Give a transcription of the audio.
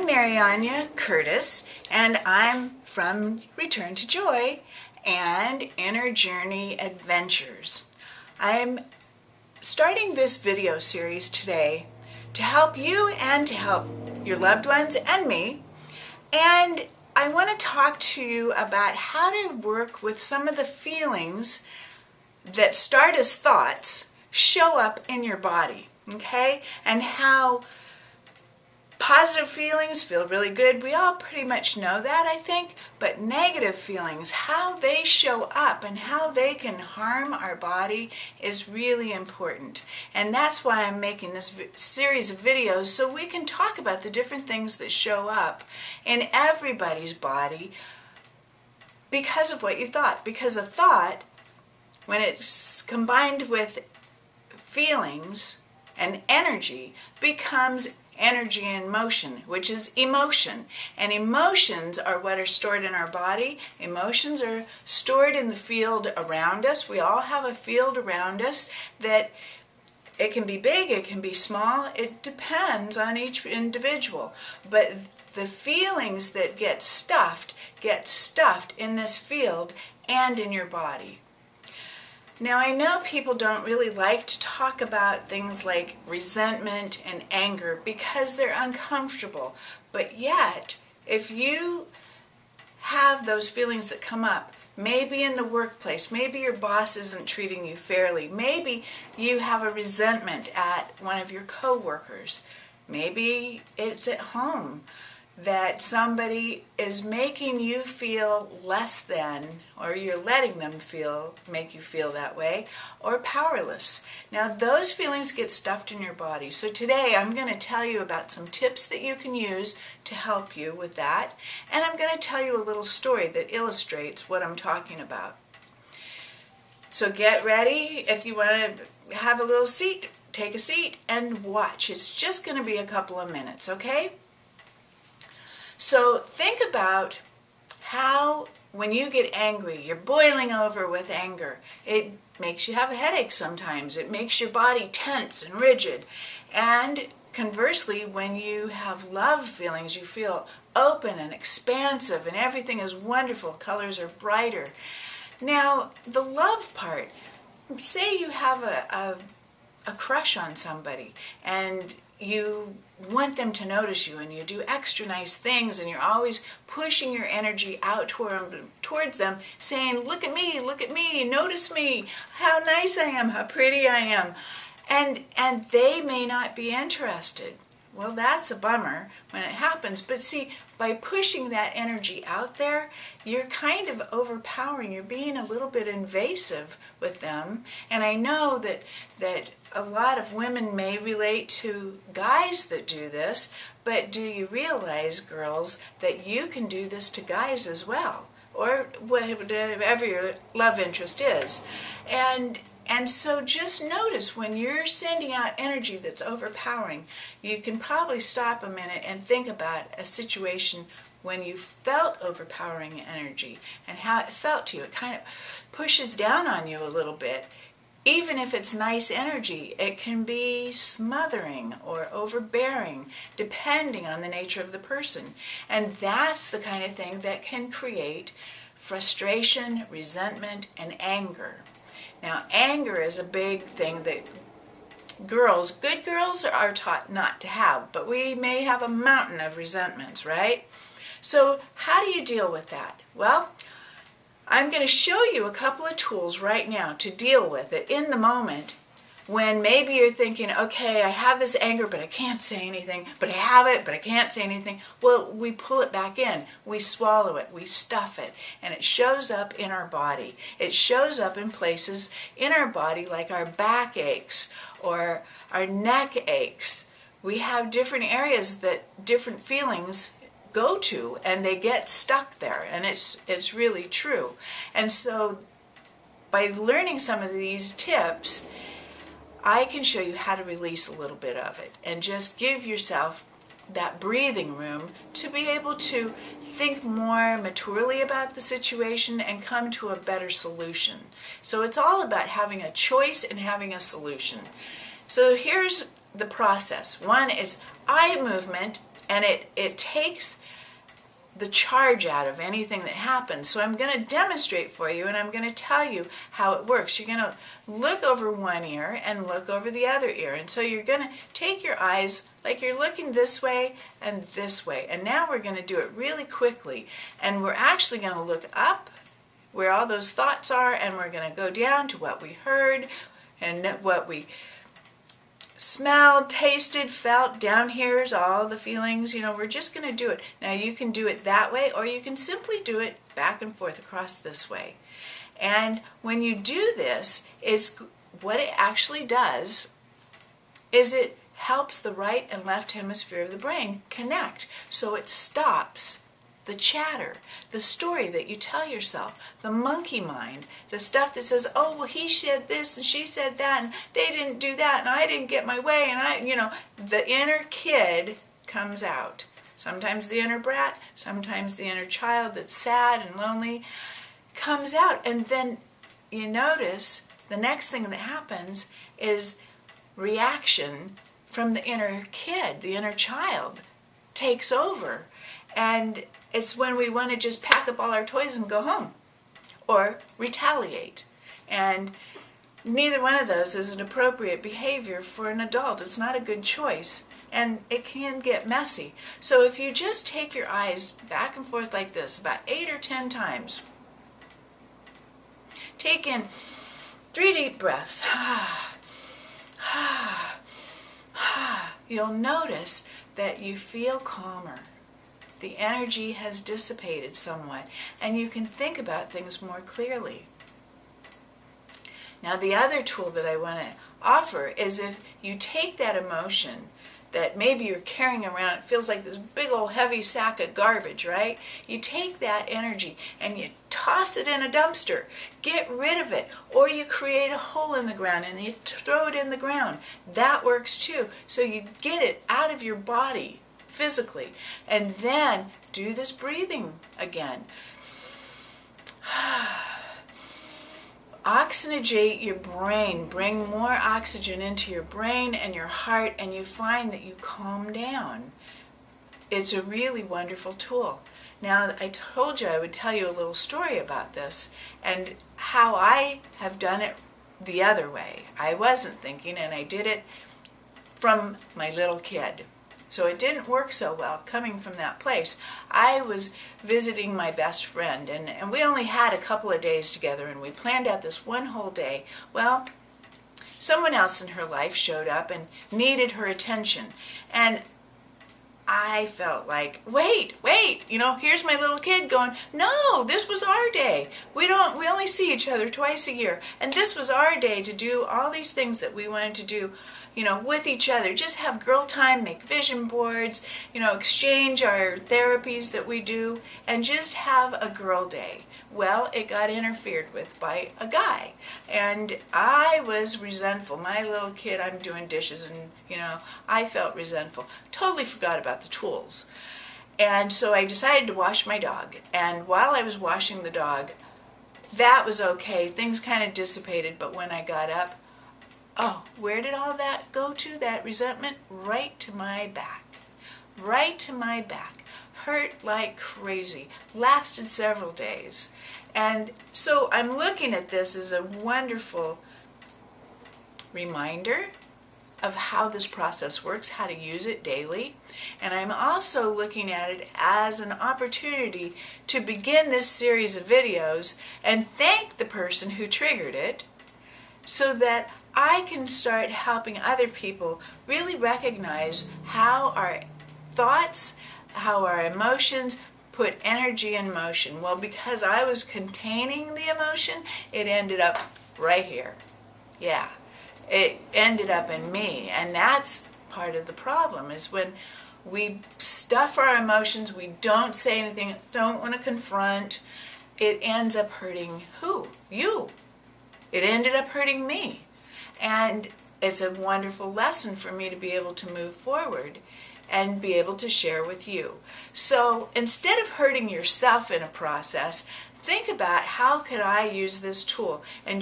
I'm Mariana Curtis, and I'm from Return to Joy and Inner Journey Adventures. I'm starting this video series today to help you and to help your loved ones and me. And I want to talk to you about how to work with some of the feelings that start as thoughts, show up in your body, okay? And how positive feelings feel really good. We all pretty much know that, I think. But negative feelings, how they show up and how they can harm our body is really important. And that's why I'm making this series of videos, so we can talk about the different things that show up in everybody's body because of what you thought. Because a thought, when it's combined with feelings and energy, becomes energy in motion, which is emotion. And emotions are what are stored in our body. Emotions are stored in the field around us. We all have a field around us that it can be big, it can be small. It depends on each individual. But the feelings that get stuffed in this field and in your body. Now, I know people don't really like to talk about things like resentment and anger because they're uncomfortable. But yet, if you have those feelings that come up, maybe in the workplace, maybe your boss isn't treating you fairly, maybe you have a resentment at one of your coworkers, maybe it's at home that somebody is making you feel less than, or you're letting them make you feel that way, or powerless. Now those feelings get stuffed in your body. So today I'm going to tell you about some tips that you can use to help you with that, and I'm going to tell you a little story that illustrates what I'm talking about. So get ready. If you want to have a little seat, take a seat and watch. It's just going to be a couple of minutes, okay? So think about how when you get angry, you're boiling over with anger. It makes you have a headache sometimes. It makes your body tense and rigid. And conversely, when you have love feelings, you feel open and expansive and everything is wonderful. Colors are brighter. Now, the love part, say you have a crush on somebody and you want them to notice you and you do extra nice things and you're always pushing your energy out towards them, saying, look at me, notice me, how nice I am, how pretty I am. And they may not be interested. Well, that's a bummer when it happens. But see, by pushing that energy out there, you're kind of overpowering. You're being a little bit invasive with them. And I know that a lot of women may relate to guys that do this, but do you realize, girls, that you can do this to guys as well? Or whatever your love interest is. And so just notice when you're sending out energy that's overpowering, you can probably stop a minute and think about a situation when you felt overpowering energy and how it felt to you. It kind of pushes down on you a little bit. Even if it's nice energy, it can be smothering or overbearing, depending on the nature of the person. And that's the kind of thing that can create frustration, resentment, and anger. Now, anger is a big thing that good girls are taught not to have, but we may have a mountain of resentments, right? So how do you deal with that? Well, I'm going to show you a couple of tools right now to deal with it in the moment when maybe you're thinking, okay, I have this anger, but I can't say anything, but I have it, but I can't say anything. Well, we pull it back in. We swallow it. We stuff it. And it shows up in our body. It shows up in places in our body like our back aches or our neck aches. We have different areas that different feelings go to, and they get stuck there. And it's really true. And so by learning some of these tips, I can show you how to release a little bit of it and just give yourself that breathing room to be able to think more maturely about the situation and come to a better solution. So it's all about having a choice and having a solution. So here's the process. One is eye movement and it takes the charge out of anything that happens. So I'm going to demonstrate for you, and I'm going to tell you how it works. You're going to look over one ear and look over the other ear. And so you're going to take your eyes like you're looking this way and this way. And now we're going to do it really quickly. And we're actually going to look up where all those thoughts are, and we're going to go down to what we heard and what we smelled, tasted, felt. Down here's all the feelings. We're just going to do it. Now you can do it that way, or you can simply do it back and forth across this way. And when you do this, what it actually does is it helps the right and left hemisphere of the brain connect. So it stops the chatter, the story that you tell yourself, the monkey mind, the stuff that says, oh, well, he said this and she said that and they didn't do that and I didn't get my way, and the inner kid comes out. Sometimes the inner brat, sometimes the inner child that's sad and lonely comes out. And then you notice the next thing that happens is reaction from the inner kid, the inner child takes over. And it's when we want to just pack up all our toys and go home or retaliate. And neither one of those is an appropriate behavior for an adult. It's not a good choice, and it can get messy. So if you just take your eyes back and forth like this about 8 or 10 times, take in 3 deep breaths. You'll notice that you feel calmer. The energy has dissipated somewhat, and you can think about things more clearly. Now, the other tool that I want to offer is if you take that emotion that maybe you're carrying around, it feels like this big old heavy sack of garbage, right? You take that energy and you toss it in a dumpster, get rid of it, or you create a hole in the ground and you throw it in the ground. That works too. So you get it out of your body physically, and then do this breathing again. Oxygenate your brain, bring more oxygen into your brain and your heart, and you find that you calm down. It's a really wonderful tool. Now, I told you I would tell you a little story about this and how I have done it the other way. I wasn't thinking, and I did it from my little kid. So it didn't work so well coming from that place. I was visiting my best friend, and we only had a couple of days together, and we planned out this one whole day. Well, someone else in her life showed up and needed her attention, and I felt like, wait, here's my little kid going, no, this was our day. We only see each other twice a year, and this was our day to do all these things that we wanted to do, with each other. Just have girl time, make vision boards, exchange our therapies that we do, and just have a girl day. Well, it got interfered with by a guy, and I was resentful. My little kid, I'm doing dishes, and I felt resentful. Totally forgot about the tools. And so I decided to wash my dog, and while I was washing the dog, that was okay. Things kind of dissipated, but when I got up, oh, where did all that go to, that resentment? Right to my back. Right to my back. Hurt like crazy. Lasted several days. And so I'm looking at this as a wonderful reminder of how this process works, how to use it daily. And I'm also looking at it as an opportunity to begin this series of videos and thank the person who triggered it, so that I can start helping other people really recognize how our thoughts, how our emotions put energy in motion. Well, because I was containing the emotion, it ended up right here. Yeah, it ended up in me, and that's part of the problem, is when we stuff our emotions, we don't say anything, don't want to confront, it ends up hurting who? You. It ended up hurting me. And it's a wonderful lesson for me to be able to move forward and be able to share with you. So instead of hurting yourself in a process, think about how could I use this tool. And